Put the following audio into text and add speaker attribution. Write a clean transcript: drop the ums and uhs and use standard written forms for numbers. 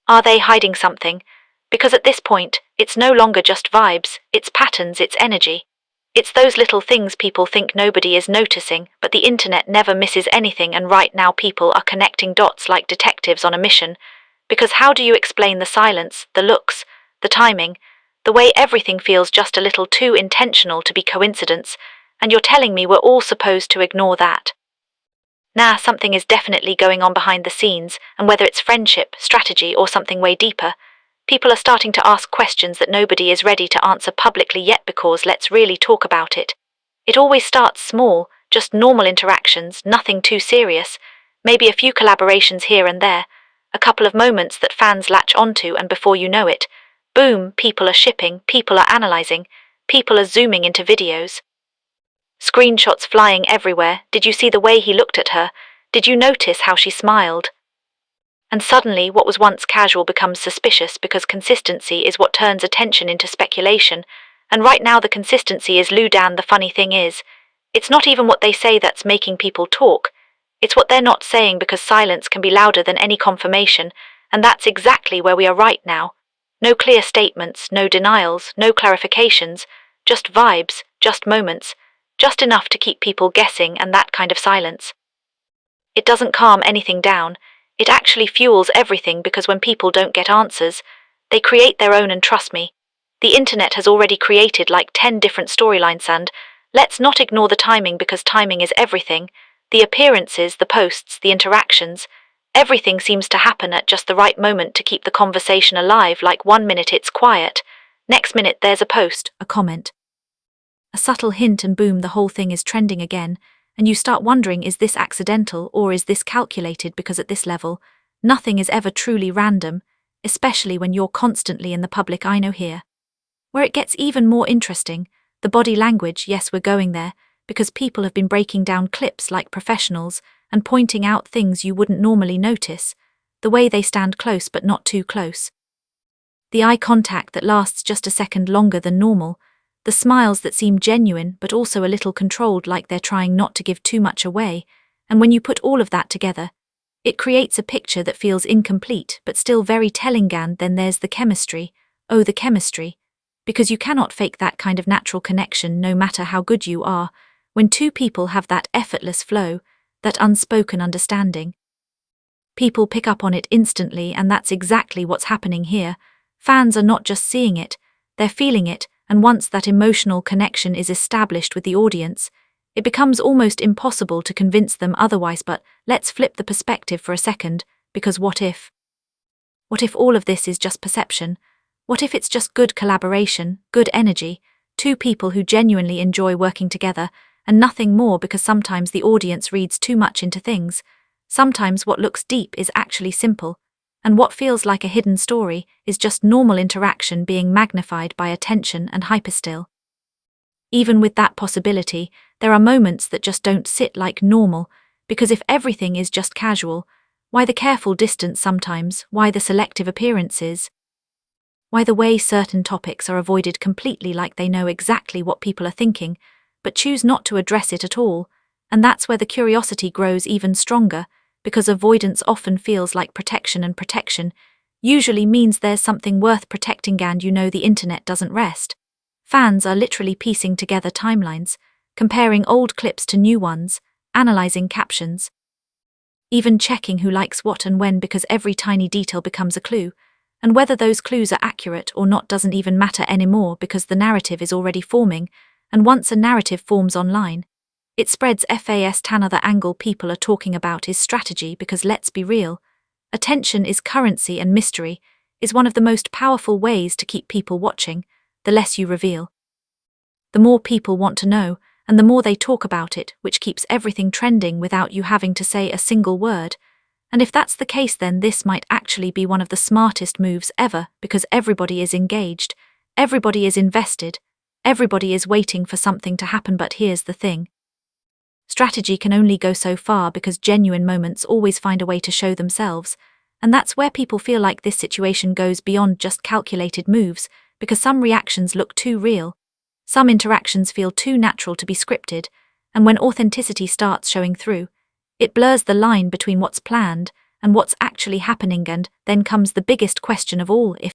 Speaker 1: Are they hiding something? Because at this point, it's no longer just vibes, it's patterns, it's energy. It's those little things people think nobody is noticing, but the internet never misses anything, and right now people are connecting dots like detectives on a mission. Because how do you explain the silence, the looks, the timing, the way everything feels just a little too intentional to be coincidence, and you're telling me we're all supposed to ignore that? Nah, something is definitely going on behind the scenes, and whether it's friendship, strategy, or something way deeper, people are starting to ask questions that nobody is ready to answer publicly yet, because let's really talk about it. It always starts small, just normal interactions, nothing too serious, maybe a few collaborations here and there, a couple of moments that fans latch onto, and before you know it, boom, people are shipping, people are analyzing, people are zooming into videos. Screenshots flying everywhere. Did you see the way he looked at her? Did you notice how she smiled? And suddenly, what was once casual becomes suspicious, because consistency is what turns attention into speculation, and right now the consistency is Lou Dan. The funny thing is, it's not even what they say that's making people talk, it's what they're not saying, because silence can be louder than any confirmation, and that's exactly where we are right now. No clear statements, no denials, no clarifications, just vibes, just moments, just enough to keep people guessing, and that kind of silence. It doesn't calm anything down, it actually fuels everything, because when people don't get answers, they create their own, and trust me, the internet has already created like 10 different storylines, and let's not ignore the timing, because timing is everything. The appearances, the posts, the interactions, everything seems to happen at just the right moment to keep the conversation alive. Like 1 minute it's quiet, next minute there's a post, a comment, a subtle hint, and boom, the whole thing is trending again, and you start wondering, is this accidental or is this calculated? Because at this level, nothing is ever truly random, especially when you're constantly in the public eye. Know here where it gets even more interesting, the body language. Yes, we're going there, because people have been breaking down clips like professionals and pointing out things you wouldn't normally notice, the way they stand close but not too close, the eye contact that lasts just a second longer than normal, the smiles that seem genuine but also a little controlled, like they're trying not to give too much away, and when you put all of that together, it creates a picture that feels incomplete but still very telling. And then there's the chemistry. Oh, the chemistry. Because you cannot fake that kind of natural connection, no matter how good you are, when two people have that effortless flow, that unspoken understanding. People pick up on it instantly, and that's exactly what's happening here. Fans are not just seeing it, they're feeling it, and once that emotional connection is established with the audience, it becomes almost impossible to convince them otherwise. But let's flip the perspective for a second, because what if? What if all of this is just perception? What if it's just good collaboration, good energy, two people who genuinely enjoy working together, and nothing more? Because sometimes the audience reads too much into things. Sometimes what looks deep is actually simple, and what feels like a hidden story is just normal interaction being magnified by attention and hyperstill. Even with that possibility, there are moments that just don't sit like normal, because if everything is just casual, why the careful distance sometimes? Why the selective appearances? Why the way certain topics are avoided completely, like they know exactly what people are thinking, but choose not to address it at all? And that's where the curiosity grows even stronger, because avoidance often feels like protection, and protection usually means there's something worth protecting. And you know the internet doesn't rest. Fans are literally piecing together timelines, comparing old clips to new ones, analyzing captions, even checking who likes what and when, because every tiny detail becomes a clue, and whether those clues are accurate or not doesn't even matter anymore, because the narrative is already forming, and once a narrative forms online, it spreads fast. Another angle people are talking about is strategy, because let's be real, attention is currency, and mystery is one of the most powerful ways to keep people watching. The less you reveal, the more people want to know, and the more they talk about it, which keeps everything trending without you having to say a single word. And if that's the case, then this might actually be one of the smartest moves ever, because everybody is engaged, everybody is invested, everybody is waiting for something to happen. But here's the thing. Strategy can only go so far, because genuine moments always find a way to show themselves, and that's where people feel like this situation goes beyond just calculated moves, because some reactions look too real, some interactions feel too natural to be scripted, and when authenticity starts showing through, it blurs the line between what's planned and what's actually happening, and then comes the biggest question of all, if